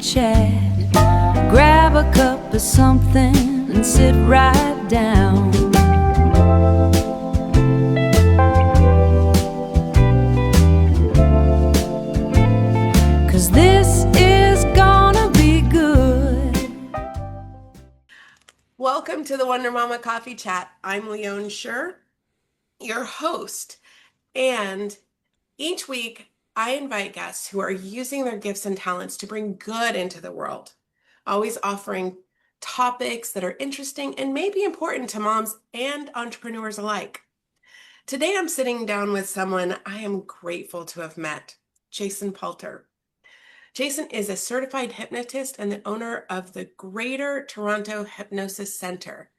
chat. Grab a cup of something and sit right down. 'Cause this is gonna be good. Welcome to the WonderMama Coffee Chat. I'm Leonne Sherr, your host. And each week, I invite guests who are using their gifts and talents to bring good into the world, always offering topics that are interesting and maybe important to moms and entrepreneurs alike. Today, I'm sitting down with someone I am grateful to have met, Jason Palter. Jason is a certified hypnotist and the owner of the Greater Toronto Hypnosis Centre,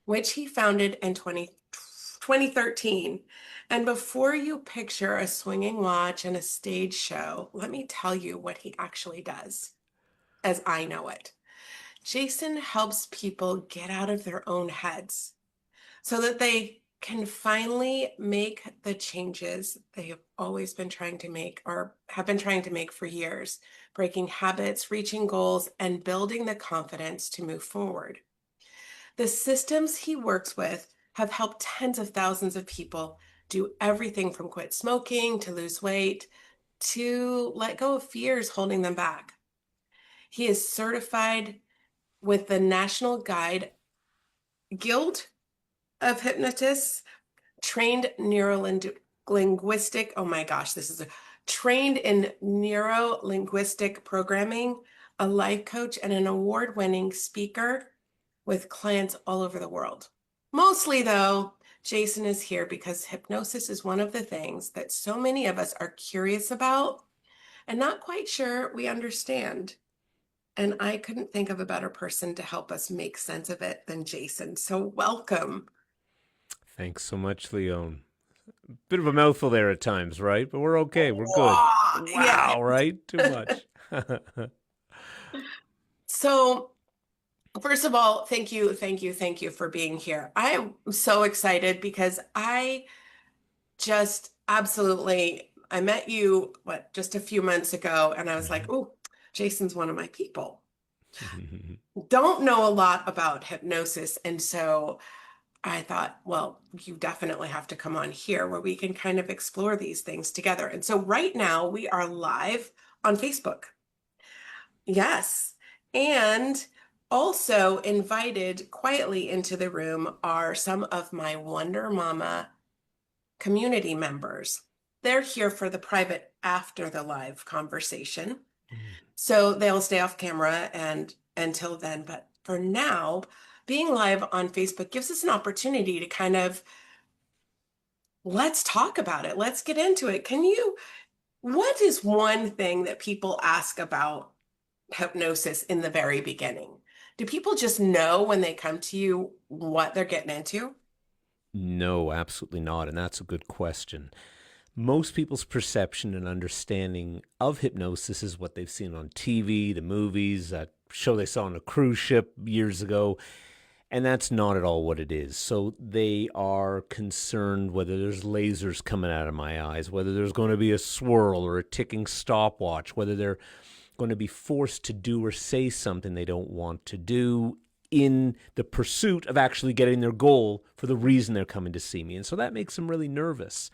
which he founded in 2013. And before you picture a swinging watch and a stage show, let me tell you what he actually does, as I know it. Jason helps people get out of their own heads so that they can finally make the changes they have always been trying to make or have been trying to make for years, breaking habits, reaching goals, and building the confidence to move forward. The systems he works with have helped tens of thousands of people do everything from quit smoking to lose weight to let go of fears holding them back. He is certified with the National Guild of Hypnotists, trained neuro-linguistic, trained in neuro-linguistic programming, a life coach, and an award-winning speaker with clients all over the world. Mostly, though, Jason is here because hypnosis is one of the things that so many of us are curious about and not quite sure we understand. And I couldn't think of a better person to help us make sense of it than Jason. So welcome. Thanks so much, Leonne. Bit of a mouthful there at times, right? But we're okay. We're good. Wow, yeah. Right? Too much. So, first of all, thank you for being here. I am so excited because I met you, just a few months ago, and I was like, oh, Jason's one of my people. Don't know a lot about hypnosis, and so I thought, well, you definitely have to come on here where we can kind of explore these things together. And so right now we are live on Facebook. Yes. And also invited quietly into the room are some of my WonderMama community members. They're here for the private after the live conversation. So they'll stay off camera and until then. But for now, being live on Facebook gives us an opportunity to kind of, let's talk about it. Let's get into it. What is one thing that people ask about hypnosis in the very beginning? Do people just know when they come to you what they're getting into? No, absolutely not. And that's a good question. Most people's perception and understanding of hypnosis is what they've seen on TV, the movies, that show they saw on a cruise ship years ago. And that's not at all what it is. So they are concerned whether there's lasers coming out of my eyes, whether there's going to be a swirl or a ticking stopwatch, whether they're going to be forced to do or say something they don't want to do in the pursuit of actually getting their goal for the reason they're coming to see me. And so that makes them really nervous.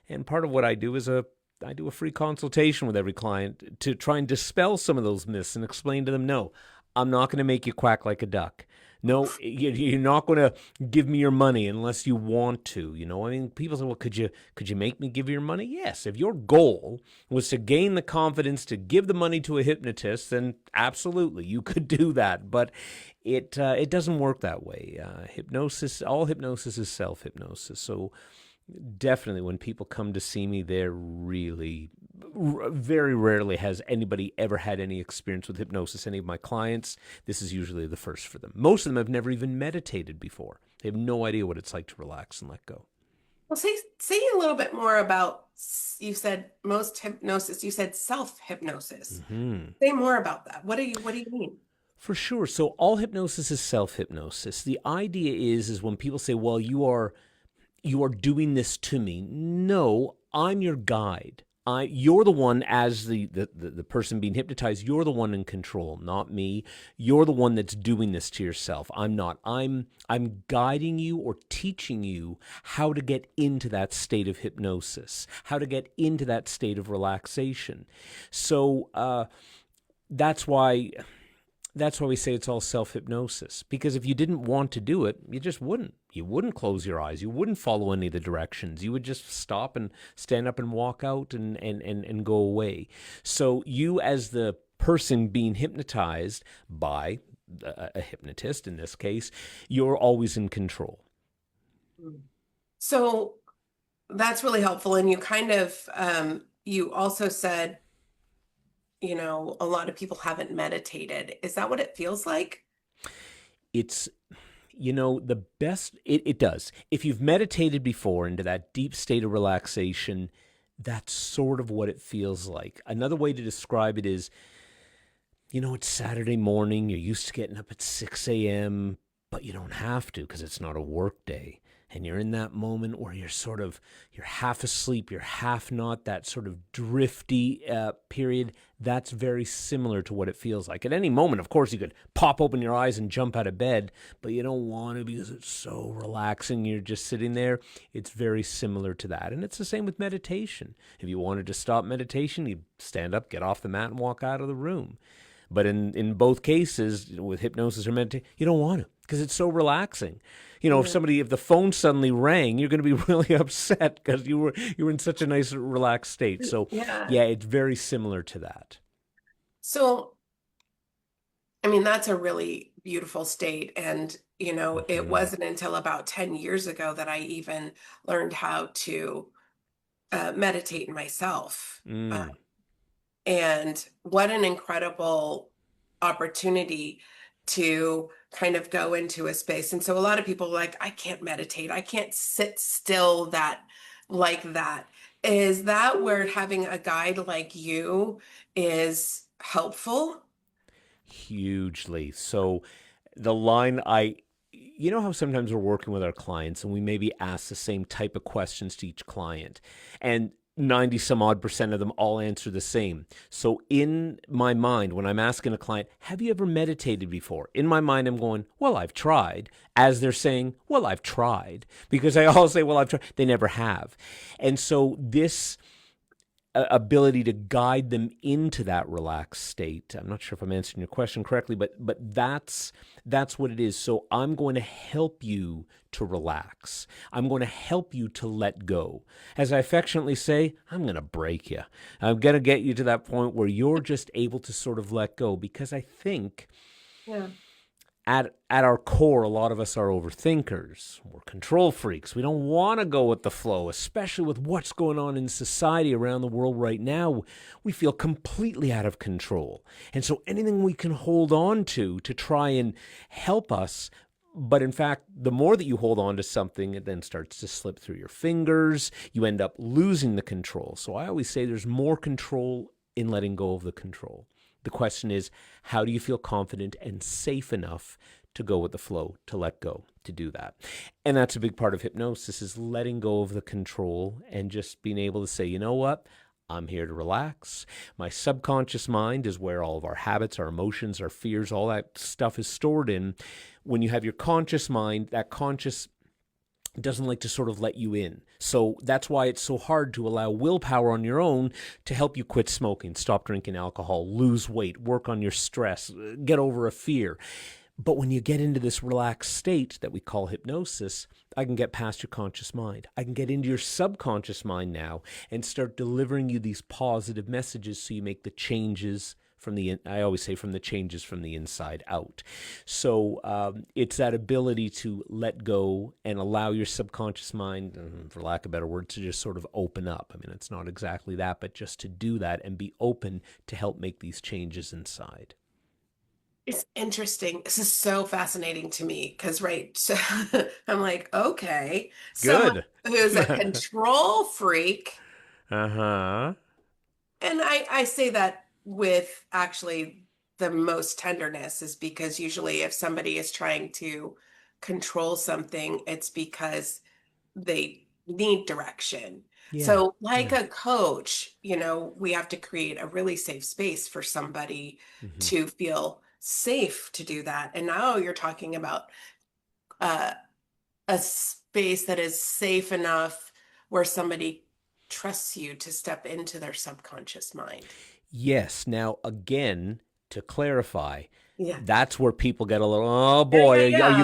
And part of what I do is I do a free consultation with every client to try and dispel some of those myths and explain to them, no, I'm not going to make you quack like a duck. No, you're not going to give me your money unless you want to. You know, I mean, people say, well, could you make me give you your money? Yes. If your goal was to gain the confidence to give the money to a hypnotist, then absolutely, you could do that. But it doesn't work that way. All hypnosis is self-hypnosis. So definitely when people come to see me, they're really very rarely has anybody ever had any experience with hypnosis. Any of my clients, this is usually the first for them. Most of them have never even meditated before. They have no idea what it's like to relax and let go. Well, say a little bit more about, you said most hypnosis, you said self-hypnosis. Say more about that. What do you mean? For sure. So all hypnosis is self-hypnosis. The idea is when people say, well, you are doing this to me. No, I'm your guide. You're the one, as the person being hypnotized, you're the one in control, not me. You're the one that's doing this to yourself. I'm not. I'm guiding you or teaching you how to get into that state of hypnosis, how to get into that state of relaxation. So that's why we say it's all self-hypnosis, because if you didn't want to do it, you just wouldn't. You wouldn't close your eyes. You wouldn't follow any of the directions. You would just stop and stand up and walk out and go away. So you, as the person being hypnotized by a hypnotist, in this case, you're always in control. So that's really helpful. And you kind of, you also said, you know, a lot of people haven't meditated. Is that what it feels like? It's, you know, the best, it does. If you've meditated before into that deep state of relaxation, that's sort of what it feels like. Another way to describe it is, you know, it's Saturday morning, you're used to getting up at 6 a.m., but you don't have to because it's not a work day. And you're in that moment where you're half asleep, you're half not, that sort of drifty period. That's very similar to what it feels like. At any moment, of course, you could pop open your eyes and jump out of bed, but you don't want to because it's so relaxing. You're just sitting there. It's very similar to that. And it's the same with meditation. If you wanted to stop meditation, you stand up, get off the mat, and walk out of the room. But in both cases, with hypnosis or meditation, you don't want to because it's so relaxing. You know, if the phone suddenly rang, you're going to be really upset because you were in such a nice, relaxed state. So, yeah, it's very similar to that. So, I mean, that's a really beautiful state. And, you know, it wasn't until about 10 years ago that I even learned how to meditate myself. And what an incredible opportunity to kind of go into a space. And so a lot of people are like, I can't meditate. I can't sit still like that. Is that where having a guide like you is helpful? Hugely. So the line you know how sometimes we're working with our clients and we maybe ask the same type of questions to each client, and 90 some odd % of them all answer the same. So in my mind, when I'm asking a client, have you ever meditated before? In my mind, I'm going, well, I've tried. As they're saying, well, I've tried. Because I all say, well, I've tried. They never have. And so this ability to guide them into that relaxed state. I'm not sure if I'm answering your question correctly, but that's what it is. So I'm going to help you to relax. I'm going to help you to let go. As I affectionately say, I'm going to break you. I'm going to get you to that point where you're just able to sort of let go, because I think at our core, a lot of us are overthinkers. We're control freaks. We don't want to go with the flow, especially with what's going on in society around the world right now. We feel completely out of control. And so anything we can hold on to try and help us. But in fact, the more that you hold on to something, it then starts to slip through your fingers. You end up losing the control. So I always say there's more control in letting go of the control. The question is, how do you feel confident and safe enough to go with the flow, to let go, to do that? And that's a big part of hypnosis, is letting go of the control and just being able to say, you know what? I'm here to relax. My subconscious mind is where all of our habits, our emotions, our fears, all that stuff is stored in. When you have your conscious mind, that conscious doesn't like to sort of let you in. So that's why it's so hard to allow willpower on your own to help you quit smoking, stop drinking alcohol, lose weight, work on your stress, get over a fear. But when you get into this relaxed state that we call hypnosis, I can get past your conscious mind. I can get into your subconscious mind now and start delivering you these positive messages so you make the changes I always say from the changes from the inside out. So it's that ability to let go and allow your subconscious mind, for lack of a better word, to just sort of open up. I mean, it's not exactly that, but just to do that and be open to help make these changes inside. It's interesting. This is so fascinating to me because, right, so I'm like, okay, someone Good. who's a control freak. Uh-huh. And I say that with actually the most tenderness, is because usually if somebody is trying to control something, it's because they need direction. Yeah. So, like Yeah. a coach, we have to create a really safe space for somebody Hmm. to feel safe to do that. And now you're talking about uh, a space that is safe enough where somebody trusts you to step into their subconscious mind. Yes. Now, again, to clarify, Yeah. that's where people get a little, oh Yeah, boy, yeah, are yeah. you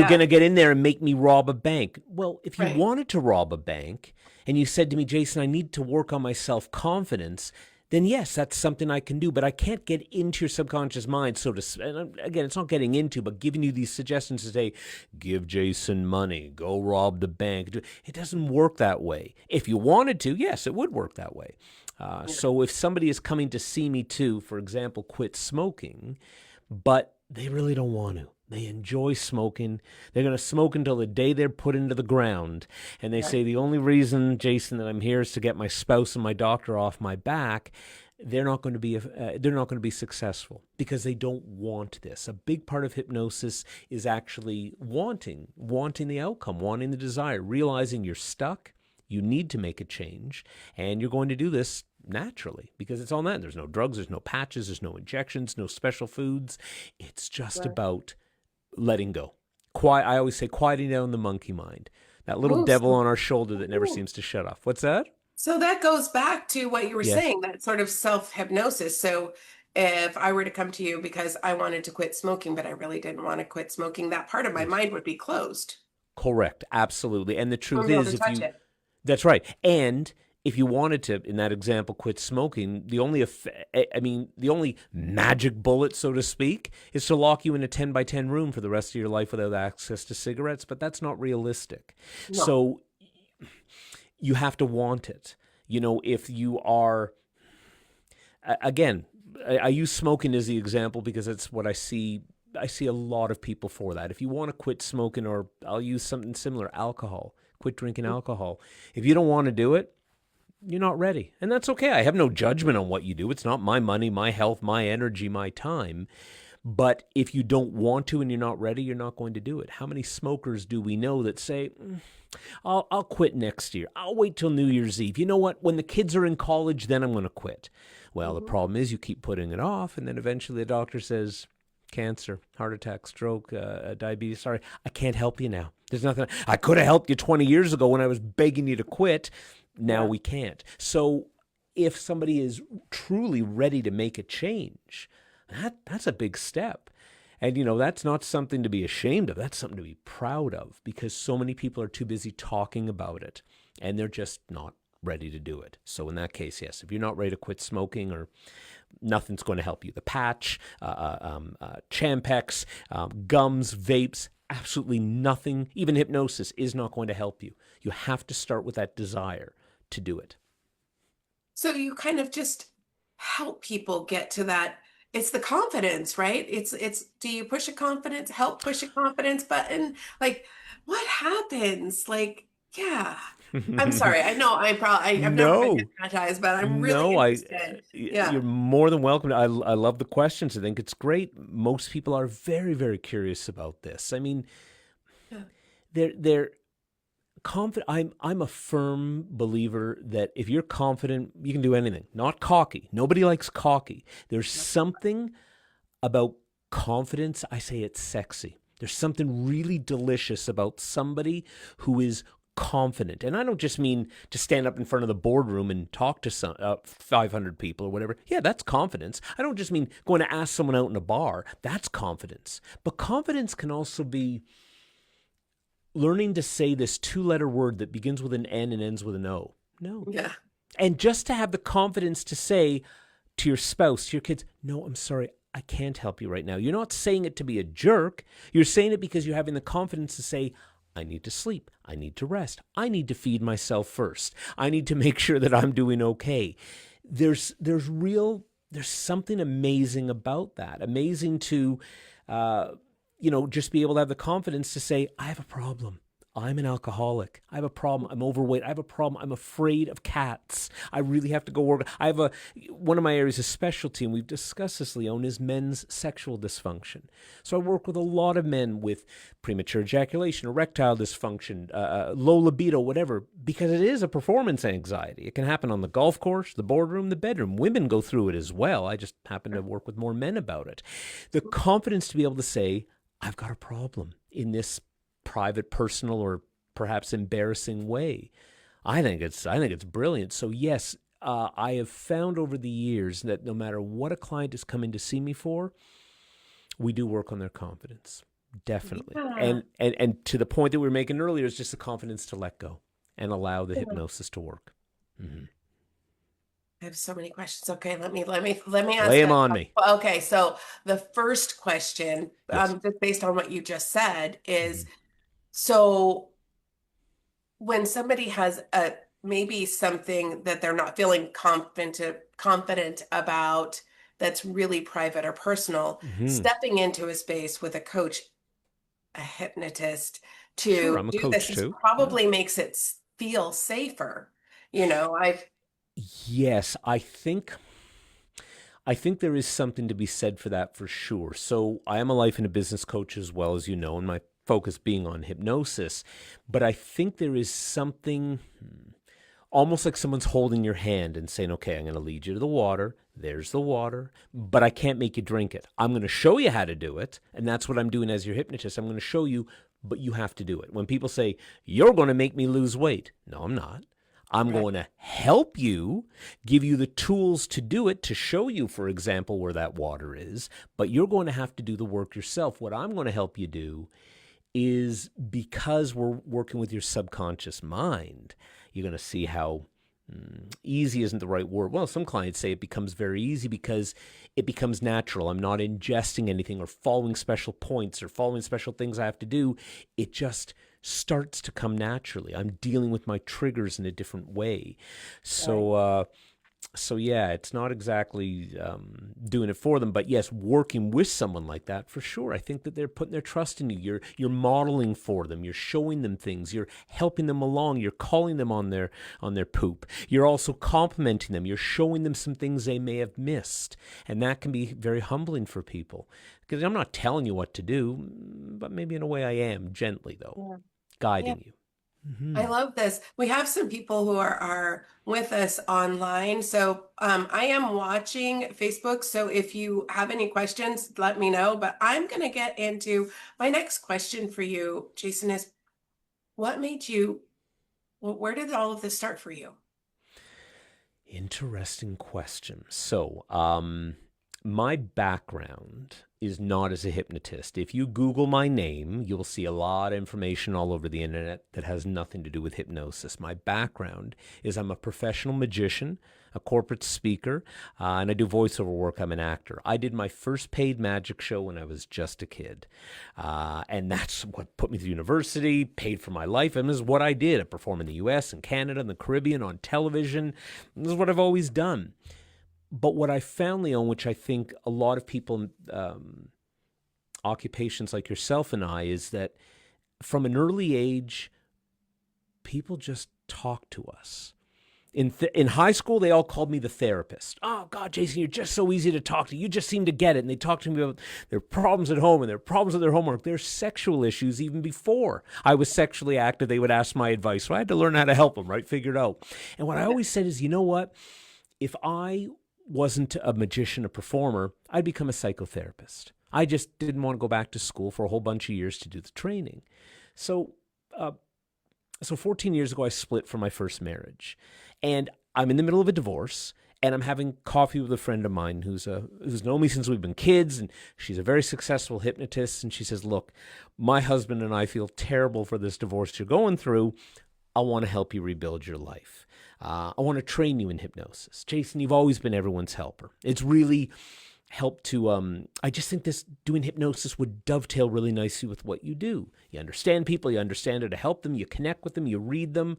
gonna Yeah, get in there and make me rob a bank? Well, if you right. wanted to rob a bank and you said to me, Jason, I need to work on my self-confidence, then yes, that's something I can do. But I can't get into your subconscious mind, and again, it's not getting into, but giving you these suggestions to say, give Jason money, go rob the bank. It doesn't work that way. If you wanted to, yes, it would work that way. Yeah. So if somebody is coming to see me to, for example, quit smoking, but they really don't want to. They enjoy smoking. They're going to smoke until the day they're put into the ground. And they Right. say, the only reason, Jason, that I'm here is to get my spouse and my doctor off my back. They're not going to be successful because they don't want this. A big part of hypnosis is actually wanting the outcome, wanting the desire, realizing you're stuck. You need to make a change, and you're going to do this naturally because it's all that. There's no drugs, there's no patches, there's no injections, no special foods. It's just Right. about letting go. Quiet. I always say quieting down the monkey mind, that little Oh, devil on our shoulder that never ooh. seems to shut off. What's that? So that goes back to what you were Yes. saying, that sort of self-hypnosis. So if I were to come to you because I wanted to quit smoking, but I really didn't want to quit smoking, that part of my Yes. mind would be closed. Correct. Absolutely. And the I truth wouldn't be able is, to touch it. that's right. And if you wanted to, in that example, quit smoking, the only magic bullet, so to speak, is to lock you in a 10 by 10 room for the rest of your life without access to cigarettes. But that's not realistic. No. So you have to want it. If you are, again, I use smoking as the example because it's what I see. I see a lot of people for that. If you want to quit smoking, or I'll use something similar, alcohol, quit drinking alcohol. If you don't want to do it, you're not ready. And that's okay. I have no judgment on what you do. It's not my money, my health, my energy, my time. But if you don't want to and you're not ready, you're not going to do it. How many smokers do we know that say, I'll quit next year. I'll wait till New Year's Eve. You know what? When the kids are in college, then I'm going to quit. Well, the problem is you keep putting it off, and then eventually the doctor says, cancer, heart attack, stroke, diabetes. Sorry, I can't help you now. There's nothing. I could have helped you 20 years ago when I was begging you to quit. Now Yeah. we can't. So if somebody is truly ready to make a change, that's a big step. And, that's not something to be ashamed of. That's something to be proud of because so many people are too busy talking about it and they're just not ready to do it. So in that case, yes, if you're not ready to quit smoking, or nothing's going to help you. The patch, Champex, gums, vapes, absolutely nothing, even hypnosis is not going to help you. You have to start with that desire to do it. So you kind of just help people get to that. It's the confidence, right? It's do you push a confidence, help push a confidence button? Like what happens? Like, yeah. I'm sorry. I know I've never been No, hypnotized, but I'm really no, interested. Yeah. you're more than welcome. I love the questions. I think it's great. Most people are very, very curious about this. I mean, Yeah. they're confident. I'm a firm believer that if you're confident, you can do anything. Not cocky. Nobody likes cocky. There's something about confidence. I say it's sexy. There's something really delicious about somebody who is confident. And I don't just mean to stand up in front of the boardroom and talk to 500 people or whatever. Yeah, that's confidence. I don't just mean going to ask someone out in a bar. That's confidence. But confidence can also be learning to say this 2-letter word that begins with an N and ends with an O. No. Yeah. And just to have the confidence to say to your spouse, to your kids, no, I'm sorry, I can't help you right now. You're not saying it to be a jerk. You're saying it because you're having the confidence to say, I need to sleep. I need to rest. I need to feed myself first. I need to make sure that I'm doing okay. There's something amazing about that. Amazing to, just be able to have the confidence to say, I have a problem. I'm an alcoholic. I have a problem. I'm overweight. I have a problem. I'm afraid of cats. I really have to go work. One of my areas of specialty, and we've discussed this, Leonne, is men's sexual dysfunction. So I work with a lot of men with premature ejaculation, erectile dysfunction, low libido, whatever, because it is a performance anxiety. It can happen on the golf course, the boardroom, the bedroom. Women go through it as well. I just happen to work with more men about it. The confidence to be able to say, I've got a problem in this private, personal, or perhaps embarrassing way. I think it's brilliant. So yes, I have found over the years that no matter what a client is coming to see me for, we do work on their confidence. Definitely. Yeah. And to the point that we were making earlier is just the confidence to let go and allow the hypnosis to work. Mm-hmm. I have so many questions. Okay, let me ask. Lay them on me. Okay, so the first question, Yes. just based on what you just said, is Mhm. so when somebody has maybe something that they're not feeling confident about, that's really private or personal, Mhm. stepping into a space with a coach, a hypnotist, Sure, to I'm a do this coach too. probably makes it feel safer. You know, Yes, I think there is something to be said for that for sure. So I am a life and a business coach as well, as you know, and my focus being on hypnosis. But I think there is something almost like someone's holding your hand and saying, okay, I'm going to lead you to the water. There's the water, but I can't make you drink it. I'm going to show you how to do it. And that's what I'm doing as your hypnotist. I'm going to show you, but you have to do it. When people say, you're going to make me lose weight. No, I'm not. I'm going to help you, give you the tools to do it, to show you, for example, where that water is, but you're going to have to do the work yourself. What I'm going to help you do is, because we're working with your subconscious mind, you're going to see how easy isn't the right word. Well, some clients say it becomes very easy because it becomes natural. I'm not ingesting anything or following special points or following special things I have to do. It just starts to come naturally. I'm dealing with my triggers in a different way. So, so yeah, it's not exactly doing it for them, but yes, working with someone like that for sure. I think that they're putting their trust in you. You're modeling for them. You're showing them things. You're helping them along. You're calling them on their poop. You're also complimenting them. You're showing them some things they may have missed, and that can be very humbling for people. Because I'm not telling you what to do, but maybe in a way I am, gently though, guiding you. Mm-hmm. I love this. We have some people who are with us online. So I am watching Facebook. So if you have any questions, let me know. But I'm going to get into my next question for you, Jason, is what made you, where did all of this start for you? Interesting question. So, my background is not as a hypnotist. If you Google my name, you'll see a lot of information all over the internet that has nothing to do with hypnosis. My background is I'm a professional magician, a corporate speaker, and I do voiceover work. I'm an actor. I did my first paid magic show when I was just a kid. And that's what put me through university, paid for my life, and this is what I did. I performed in the US and Canada and the Caribbean on television. This is what I've always done. But what I found, Leonne, which I think a lot of people, occupations like yourself and I, is that from an early age, people just talk to us. In high school, they all called me the therapist. Oh, God, Jason, you're just so easy to talk to. You just seem to get it. And they talk to me about their problems at home and their problems with their homework, their sexual issues. Even before I was sexually active, they would ask my advice. So I had to learn how to help them, right? Figure it out. And what I always said is, you know what? If I wasn't a magician, a performer, I'd become a psychotherapist. I just didn't want to go back to school for a whole bunch of years to do the training. So 14 years ago, I split from my first marriage. And I'm in the middle of a divorce, and I'm having coffee with a friend of mine who's known me since we've been kids, and she's a very successful hypnotist. And she says, look, my husband and I feel terrible for this divorce you're going through. I want to help you rebuild your life. I want to train you in hypnosis. Jason, you've always been everyone's helper. It's really helped to, I just think doing hypnosis would dovetail really nicely with what you do. You understand people, you understand how to help them, you connect with them, you read them.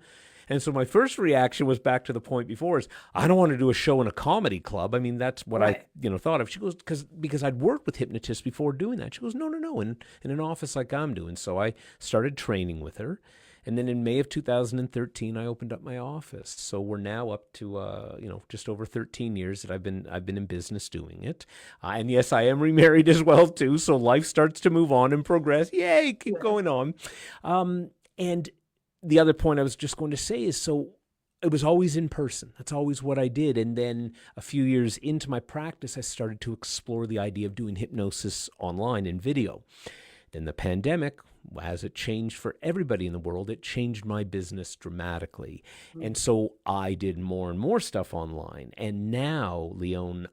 And so my first reaction was back to the point before is, I don't want to do a show in a comedy club. I mean, that's what I thought of. She goes, because I'd worked with hypnotists before doing that. She goes, no, in an office like I'm doing. So I started training with her. And then in May of 2013, I opened up my office. So we're now up to, just over 13 years that I've been in business doing it. And yes, I am remarried as well too. So life starts to move on and progress. Yay, keep going on. And the other point I was just going to say is, so it was always in person. That's always what I did. And then a few years into my practice, I started to explore the idea of doing hypnosis online in video. Then the pandemic, as it changed for everybody in the world, it changed my business dramatically. And so I did more and more stuff online. And now, Leonne,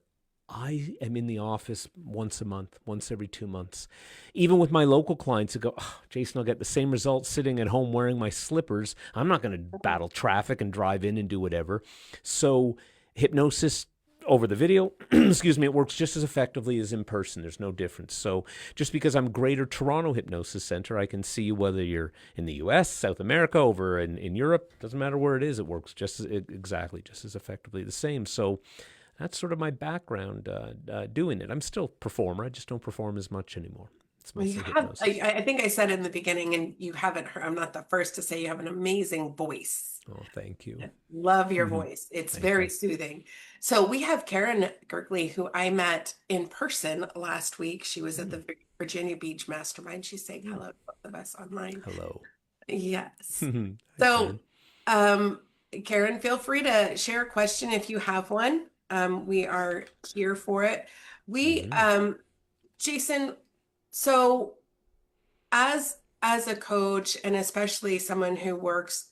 I am in the office once a month, once every 2 months. Even with my local clients who go, Jason, I'll get the same results sitting at home wearing my slippers. I'm not going to battle traffic and drive in and do whatever. So hypnosis over the video, excuse me, it works just as effectively as in person. There's no difference. So just because I'm Greater Toronto Hypnosis Centre, I can see you whether you're in the US, South America, over in Europe. Doesn't matter where it is. It works just exactly just as effectively the same. So that's sort of my background doing it. I'm still a performer. I just don't perform as much anymore. It's Well, mostly you have, hypnosis. I think I said in the beginning, and you haven't heard, I'm not the first to say you have an amazing voice. Oh, thank you. Love your voice. It's Thank very you. soothing. So we have Karen Gerkley, who I met in person last week. She was at the Virginia Beach Mastermind. She's saying hello to both of us online. Hello. Yes. Hi, So, Karen. Karen, feel free to share a question if you have one. We are here for it. Jason, so as a coach, and especially someone who works,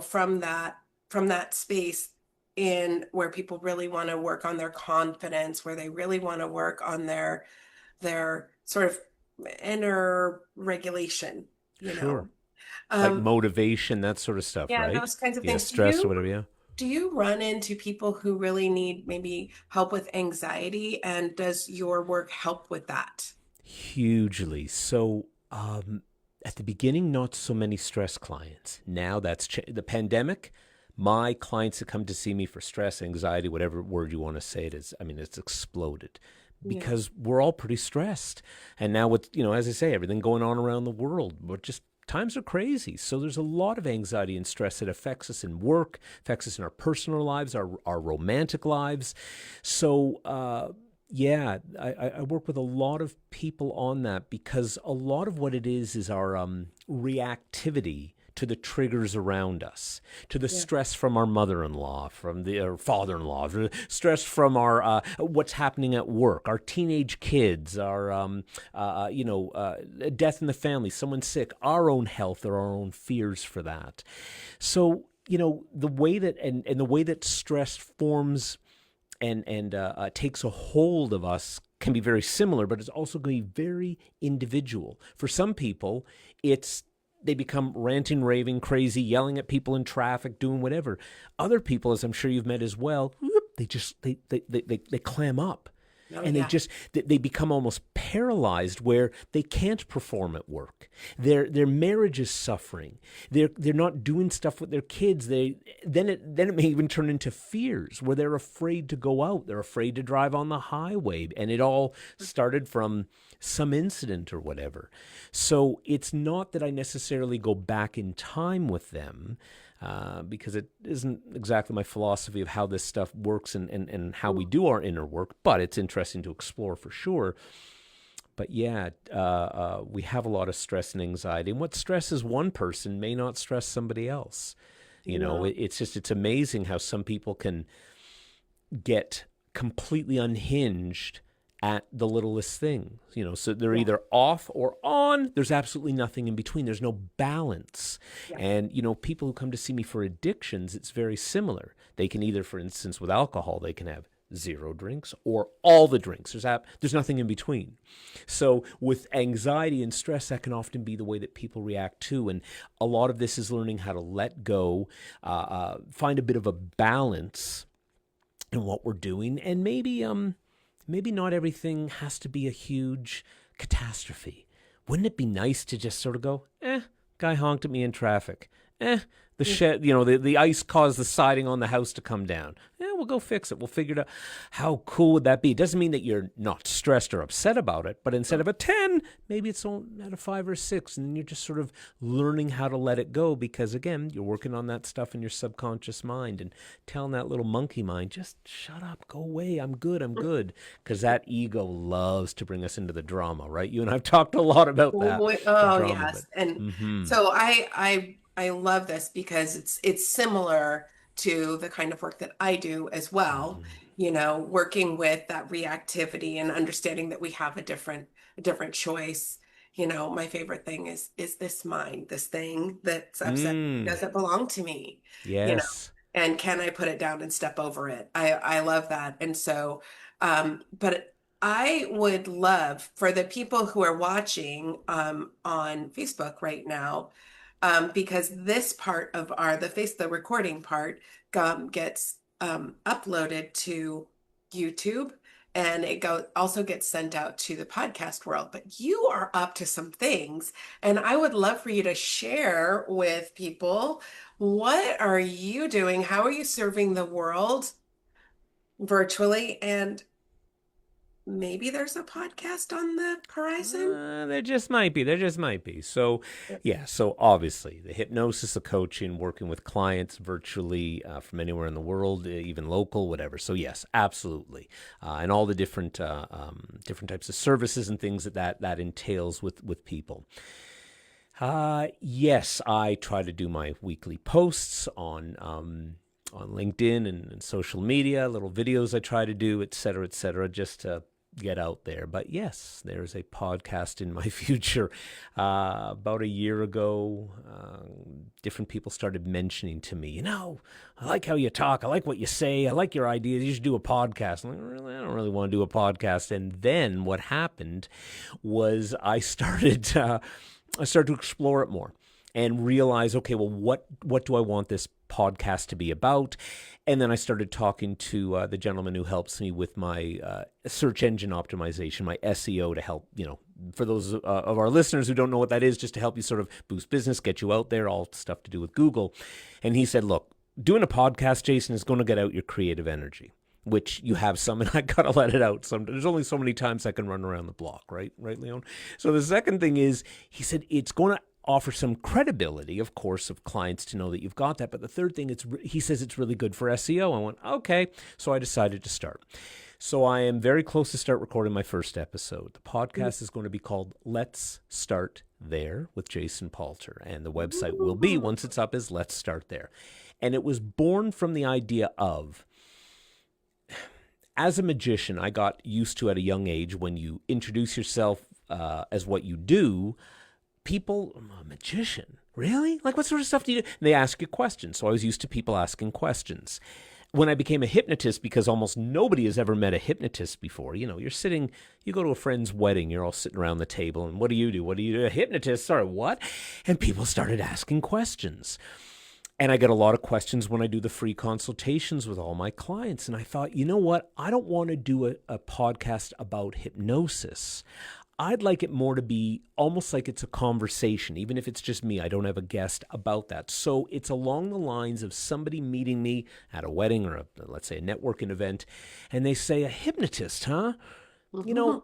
from that space in where people really want to work on their confidence, where they really want to work on their sort of inner regulation, Sure. Like motivation, that sort of stuff, yeah, right? those kinds of Yeah, things. stress or whatever, yeah. Do you run into people who really need maybe help with anxiety, and does your work help with that? Hugely. So at the beginning, not so many stress clients. Now that's the pandemic. My clients that come to see me for stress, anxiety, whatever word you want to say it is, I mean, it's exploded because we're all pretty stressed. And now with, as I say, everything going on around the world, we're just, times are crazy. So there's a lot of anxiety and stress that affects us in work, affects us in our personal lives, our romantic lives. So, I work with a lot of people on that because a lot of what it is our reactivity to the triggers around us, to the stress from our mother-in-law, from our father-in-law, the stress from our what's happening at work, our teenage kids, our death in the family, someone sick, our own health or our own fears for that. So the way that and the way that stress forms and takes a hold of us can be very similar, but it's also going to be very individual. For some people, they become ranting, raving, crazy, yelling at people in traffic, doing whatever. Other people, as I'm sure you've met as well, they clam up. And they become almost paralyzed where they can't perform at work. Their marriage is suffering. They're not doing stuff with their kids. Then it may even turn into fears where they're afraid to go out. They're afraid to drive on the highway. And it all started from some incident or whatever. So it's not that I necessarily go back in time with them, because it isn't exactly my philosophy of how this stuff works and how we do our inner work, but it's interesting to explore for sure. But we have a lot of stress and anxiety, and what stresses one person may not stress somebody else. It's amazing how some people can get completely unhinged at the littlest thing, so they're either off or on. There's absolutely nothing in between. There's no balance. Yeah. And, people who come to see me for addictions, it's very similar. They can either, for instance, with alcohol, they can have 0 drinks or all the drinks. There's nothing in between. So with anxiety and stress, that can often be the way that people react to. And a lot of this is learning how to let go, find a bit of a balance in what we're doing, and maybe not everything has to be a huge catastrophe. Wouldn't it be nice to just sort of go, guy honked at me in traffic. The shed, the ice caused the siding on the house to come down. We'll go fix it. We'll figure it out. How cool would that be? It doesn't mean that you're not stressed or upset about it, but instead of a 10, maybe it's at a 5 or 6, and you're just sort of learning how to let it go because, again, you're working on that stuff in your subconscious mind and telling that little monkey mind, just shut up, go away, I'm good, because that ego loves to bring us into the drama, right? You and I've talked a lot about that. Oh, yes. And so I love this because it's similar to the kind of work that I do as well, working with that reactivity and understanding that we have a different choice. My favorite thing is this mind, this thing that's upset doesn't belong to me. Yes. And can I put it down and step over it? I love that. And so, but I would love for the people who are watching on Facebook right now, because this part of the recording part gets uploaded to YouTube, and it also gets sent out to the podcast world. But you are up to some things, and I would love for you to share with people, what are you doing? How are you serving the world virtually? And maybe there's a podcast on the horizon. There just might be. So, so obviously the hypnosis, the coaching, working with clients virtually from anywhere in the world, even local, whatever. So yes, absolutely. And all the different types of services and things that entails with people. Yes, I try to do my weekly posts on LinkedIn and social media, little videos I try to do, et cetera, just to get out there. But yes, there's a podcast in my future. About a year ago, different people started mentioning to me, I like how you talk. I like what you say. I like your ideas. You should do a podcast. I'm like, really? I don't really want to do a podcast. And then what happened was I started to explore it more and realize, okay, well, what do I want this podcast to be about? And then I started talking to the gentleman who helps me with my search engine optimization, my SEO, to help, for those of our listeners who don't know what that is, just to help you sort of boost business, get you out there, all stuff to do with Google. And he said, look, doing a podcast, Jason, is going to get out your creative energy, which you have some, and I got to let it out. There's only so many times I can run around the block, right, Leonne? So the second thing is, he said, it's going to offer some credibility, of course, of clients to know that you've got that. But the third thing, he says it's really good for SEO. I went, okay. So I decided to start. So I am very close to start recording my first episode. The podcast is going to be called Let's Start There with Jason Palter. And the website will be, once it's up, is Let's Start There. And it was born from the idea of, as a magician, I got used to at a young age, when you introduce yourself as what you do, people, I'm a magician, really? Like, what sort of stuff do you do? And they ask you questions. So I was used to people asking questions. When I became a hypnotist, because almost nobody has ever met a hypnotist before, you go to a friend's wedding, you're all sitting around the table, and what do you do? What do you do? A hypnotist? Sorry, what? And people started asking questions. And I get a lot of questions when I do the free consultations with all my clients. And I thought, you know what? I don't want to do a podcast about hypnosis. I'd like it more to be almost like it's a conversation, even if it's just me. I don't have a guest about that. So it's along the lines of somebody meeting me at a wedding or let's say a networking event, and they say, a hypnotist, huh?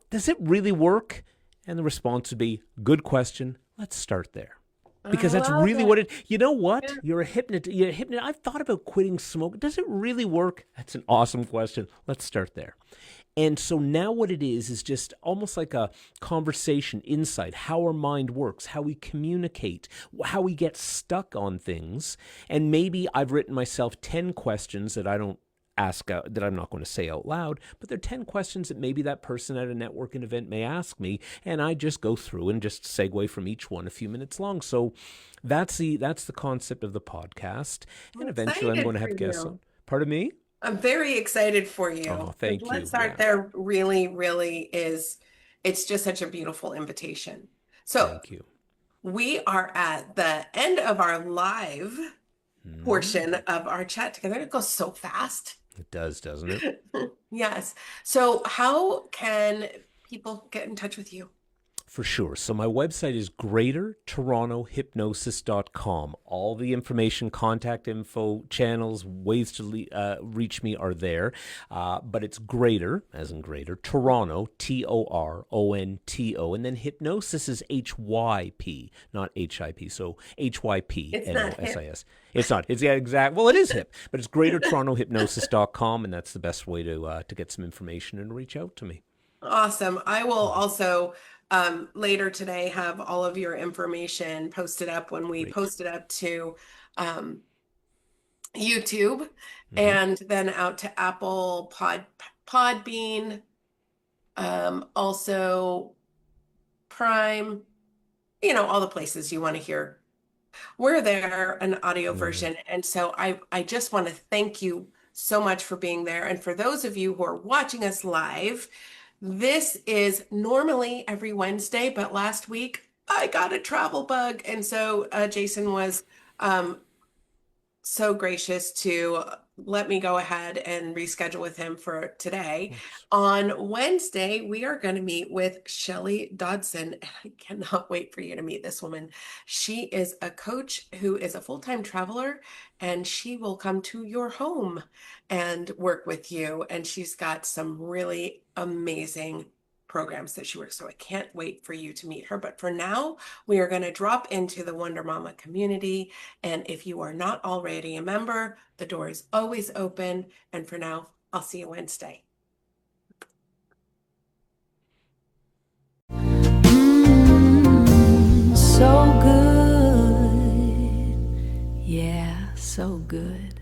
Does it really work? And the response would be, good question. Let's start there. Because that's really what you know what? Yeah. You're a hypnotist. I've thought about quitting smoke. Does it really work? That's an awesome question. Let's start there. And so now what it is just almost like a conversation, insight, how our mind works, how we communicate, how we get stuck on things. And maybe I've written myself 10 questions that I don't ask out, that I'm not going to say out loud, but they're 10 questions that maybe that person at a networking event may ask me, and I just go through and just segue from each one a few minutes long. So that's the concept of the podcast. And eventually I'm going to have guests on. Pardon me? I'm very excited for you. Oh, thank you. Let's Start There really, really is, it's just such a beautiful invitation. So thank you. We are at the end of our live portion of our chat together. It goes so fast. It does, doesn't it? Yes. So how can people get in touch with you? For sure. So my website is greatertorontohypnosis.com. All the information, contact info, channels, ways to reach me are there. But it's Greater, as in Greater, Toronto, Toronto, and then hypnosis is HYP, not HIP. So HYPNOSIS. It's not. It's the exact. Well, it is hip, but it's greatertorontohypnosis.com, and that's the best way to get some information and reach out to me. Awesome. I will also later today have all of your information posted up when we post it up to YouTube and then out to Apple Podbean, also Prime, all the places you want to hear. We're there, an audio version. And so I just want to thank you so much for being there. And for those of you who are watching us live, this is normally every Wednesday, but last week I got a travel bug. And so Jason was so gracious to let me go ahead and reschedule with him for today. On Wednesday, we are going to meet with Shelley Dodson. And I cannot wait for you to meet this woman. She is a coach who is a full-time traveler, and she will come to your home and work with you. And she's got some really amazing programs that she works. So I can't wait for you to meet her. But for now, we are going to drop into the WonderMama community. And if you are not already a member, the door is always open. And for now, I'll see you Wednesday. So good. Yeah, so good.